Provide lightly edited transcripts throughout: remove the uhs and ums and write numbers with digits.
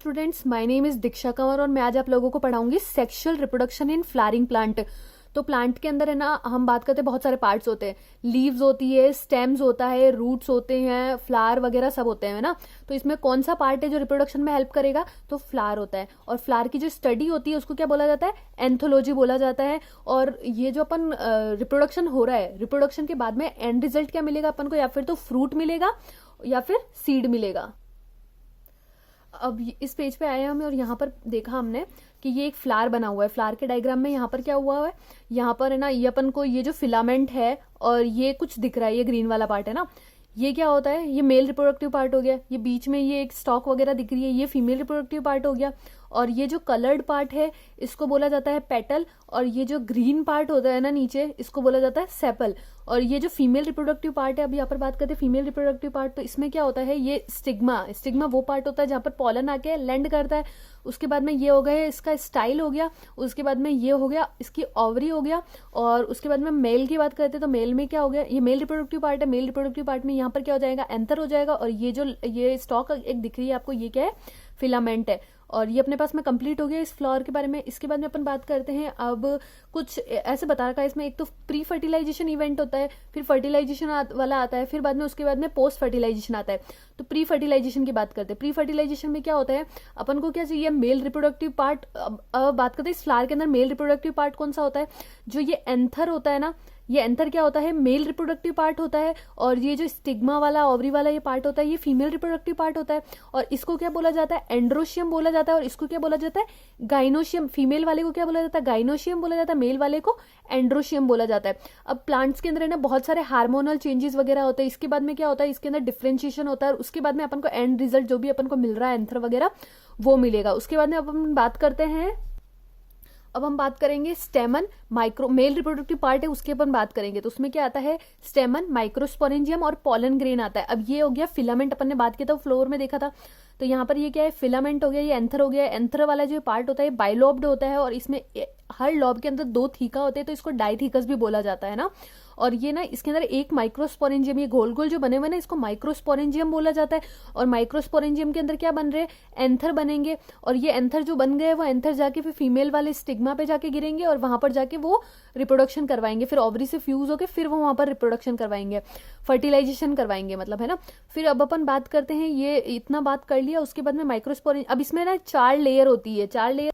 Students, my name is Diksha Kanwar और मैं आज आप लोगों को पढ़ाऊंगी sexual reproduction in flowering plant. तो प्लांट के अंदर है ना, हम बात करते हैं बहुत सारे पार्ट्स होते हैं। लीव्स होती है, स्टेम्स होता है, रूट्स होते हैं, फ्लावर वगैरह सब होते हैं ना। तो इसमें कौन सा पार्ट है जो रिप्रोडक्शन में हेल्प करेगा? तो फ्लावर होता है। और फ्लावर की जो स्टडी होती है उसको क्या बोला जाता है? एंथोलॉजी बोला जाता है। और ये जो अपन रिप्रोडक्शन हो रहा है, रिप्रोडक्शन के बाद में एंड रिजल्ट क्या मिलेगा अपन को? या फिर तो फ्रूट मिलेगा या फिर सीड मिलेगा। अब इस पेज पे आए हमें और यहाँ पर देखा हमने कि ये एक फ्लावर बना हुआ है। फ्लावर के डायग्राम में यहाँ पर क्या हुआ है, यहाँ पर है ना, ये अपन को ये जो फिलामेंट है और ये कुछ दिख रहा है, ये ग्रीन वाला पार्ट है ना, ये क्या होता है? ये मेल रिप्रोडक्टिव पार्ट हो गया। ये बीच में ये एक स्टॉक वगैरह दिख रही है, ये फीमेल रिप्रोडक्टिव पार्ट हो गया। और ये जो कलर्ड पार्ट है इसको बोला जाता है पेटल। और ये जो ग्रीन पार्ट होता है ना नीचे, इसको बोला जाता है सेपल। और ये जो फीमेल रिप्रोडक्टिव पार्ट है, अभी यहाँ पर बात करते हैं फीमेल रिप्रोडक्टिव पार्ट, तो इसमें क्या होता है? ये स्टिग्मा। स्टिग्मा वो पार्ट होता है जहां पर पॉलन आके लैंड करता है। उसके बाद में ये हो गया इसका स्टाइल हो गया। उसके बाद में ये हो गया इसकी ओवरी हो गया। और उसके बाद में मेल की बात करते हैं तो मेल में क्या हो गया? ये मेल रिप्रोडक्टिव पार्ट है। मेल रिप्रोडक्टिव पार्ट में यहाँ पर क्या हो जाएगा? एंथर हो जाएगा। और ये जो ये स्टॉक एक दिख रही है आपको, ये क्या है? फिलामेंट है। और ये अपने पास में कंप्लीट हो गया इस फ्लावर के बारे में। इसके बाद में अपन बात करते हैं अब कुछ ऐसे बता रखा है इसमें, एक तो प्री फर्टिलाइजेशन इवेंट होता है, फिर फर्टिलाइजेशन वाला आता है, फिर बाद में उसके बाद में पोस्ट फर्टिलाइजेशन आता है। तो प्री फर्टिलाइजेशन की बात करते हैं। प्री फर्टिलाइजेशन में क्या होता है? अपन को क्या चाहिए? Male reproductive part. अब बात करते हैं इस फ्लावर के अंदर मेल रिप्रोडक्टिव पार्ट कौन सा होता है? जो ये एंथर होता है ना, ये एंथर क्या होता है? मेल रिप्रोडक्टिव पार्ट होता है। और ये जो स्टिग्मा वाला ओवरी वाला ये पार्ट होता है, ये फीमेल रिप्रोडक्टिव पार्ट होता है। और इसको क्या बोला जाता है? एंड्रोशियम बोला जाता है। और इसको क्या बोला जाता है? गाइनोशियम। फीमेल वाले को क्या बोला जाता है? गाइनोशियम बोला जाता है। मेल वाले को एंड्रोशियम बोला जाता है। अब प्लांट्स के अंदर है ना बहुत सारे हार्मोनल चेंजेस वगैरह होते हैं। इसके बाद में क्या होता है? इसके अंदर डिफ्रेंशिएशन होता है। उसके बाद में अपन को एंड रिजल्ट जो भी अपन को मिल रहा है एंथर वगैरह वो मिलेगा। उसके बाद में अपन बात करते हैं, अब हम बात करेंगे स्टेमन। माइक्रो मेल रिप्रोडक्टिव पार्ट है उसके अपन बात करेंगे। तो उसमें क्या आता है? स्टेमन, माइक्रोस्पोरेंजियम और पॉलन ग्रेन आता है। अब ये हो गया फिलामेंट, अपन ने बात किया था फ्लोर में देखा था। तो यहाँ पर ये क्या है? फिलामेंट हो गया, ये एंथर हो गया। एंथर वाला जो पार्ट होता है बाइलोब्ड होता है और इसमें हर लॉब के अंदर 2 थीका होते हैं, तो इसको डाइथीकस भी बोला जाता है ना। और ये ना इसके अंदर एक माइक्रोस्पोरेंजियम, ये गोल गोल जो बने हुए ना, इसको माइक्रोस्पोरेंजियम बोला जाता है। और माइक्रोस्पोरेंजियम के अंदर क्या बन रहे? एंथर बनेंगे। और ये एंथर जो बन गए वो एंथर जाके फिर फीमेल वाले स्टिग्मा पे जाके गिरेंगे और वहां पर जाके वो रिप्रोडक्शन करवाएंगे। फिर ओवरी से फ्यूज होकर फिर वो वहां पर रिप्रोडक्शन करवाएंगे, फर्टिलाइजेशन करवाएंगे, मतलब है ना। फिर अब अपन बात करते हैं, ये इतना बात कर लिया। उसके बाद में माइक्रोस्पोरेंज, अब इसमें ना 4 लेयर होती है, 4 लेयर।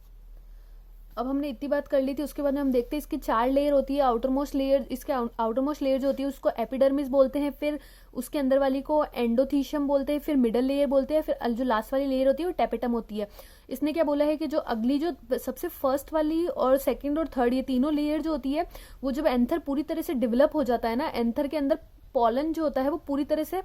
अब हमने इतनी बात कर ली थी। उसके बाद में हम देखते हैं इसकी 4 लेयर होती है। आउटरमोस्ट लेयर, इसके आउटरमोस्ट लेयर जो होती है उसको एपिडर्मिस बोलते हैं। फिर उसके अंदर वाली को एंडोथीशियम बोलते हैं। फिर मिडल लेयर बोलते हैं। फिर जो लास्ट वाली लेयर होती है वो टेपेटम होती है। इसने क्या बोला है कि जो अगली, जो सबसे फर्स्ट वाली और सेकेंड और थर्ड, ये तीनों लेयर जो होती है वो जब एंथर पूरी तरह से डेवलप हो जाता है ना, एंथर के अंदर पॉलन जो होता है वो पूरी तरह से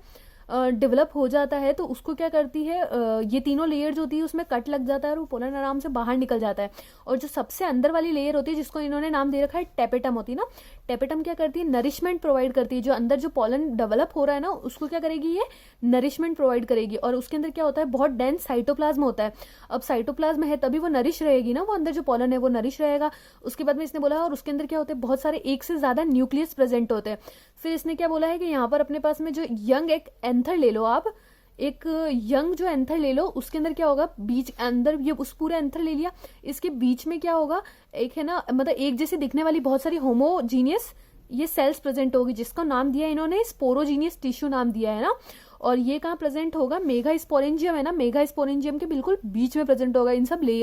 डेवलप हो जाता है, तो उसको क्या करती है, ये तीनों लेयर जो होती है उसमें कट लग जाता है और वो पोलन आराम से बाहर निकल जाता है। और जो सबसे अंदर वाली लेयर होती है जिसको इन्होंने नाम दे रखा है टेपेटम होती है ना, टेपेटम क्या करती है? नरिशमेंट प्रोवाइड करती है। जो अंदर जो पोलन डेवलप हो रहा है ना उसको क्या करेगी? ये नरिशमेंट प्रोवाइड करेगी। और उसके अंदर क्या होता है? बहुत डेंस साइटोप्लाज्म होता है। अब साइटोप्लाज्म है तभी वो नरिश रहेगी ना, वो अंदर जो पोलन है वो नरिश रहेगा। उसके बाद में इसने बोला, और उसके अंदर क्या होता है? बहुत सारे एक से ज्यादा न्यूक्लियस प्रेजेंट होते हैं। फिर इसने क्या बोला है कि यहाँ पर अपने पास में जो यंग एक एंथर ले लो आप, एक यंग जो एंथर ले लो, उसके अंदर क्या होगा? बीच अंदर ये उस पूरे एंथर ले लिया, इसके बीच में क्या होगा? एक है ना, मतलब एक जैसे दिखने वाली बहुत सारी होमोजीनियस ये सेल्स प्रेजेंट होगी, जिसका नाम दिया इन्होंने स्पोरोजीनियस टिश्यू नाम दिया है ना। और ये कहाँ प्रेजेंट होगा? मेगा स्पोरेंजियम है ना, मेगा स्पोरेंजियम के बिल्कुल बीच में प्रेजेंट होगा इन सब लेयर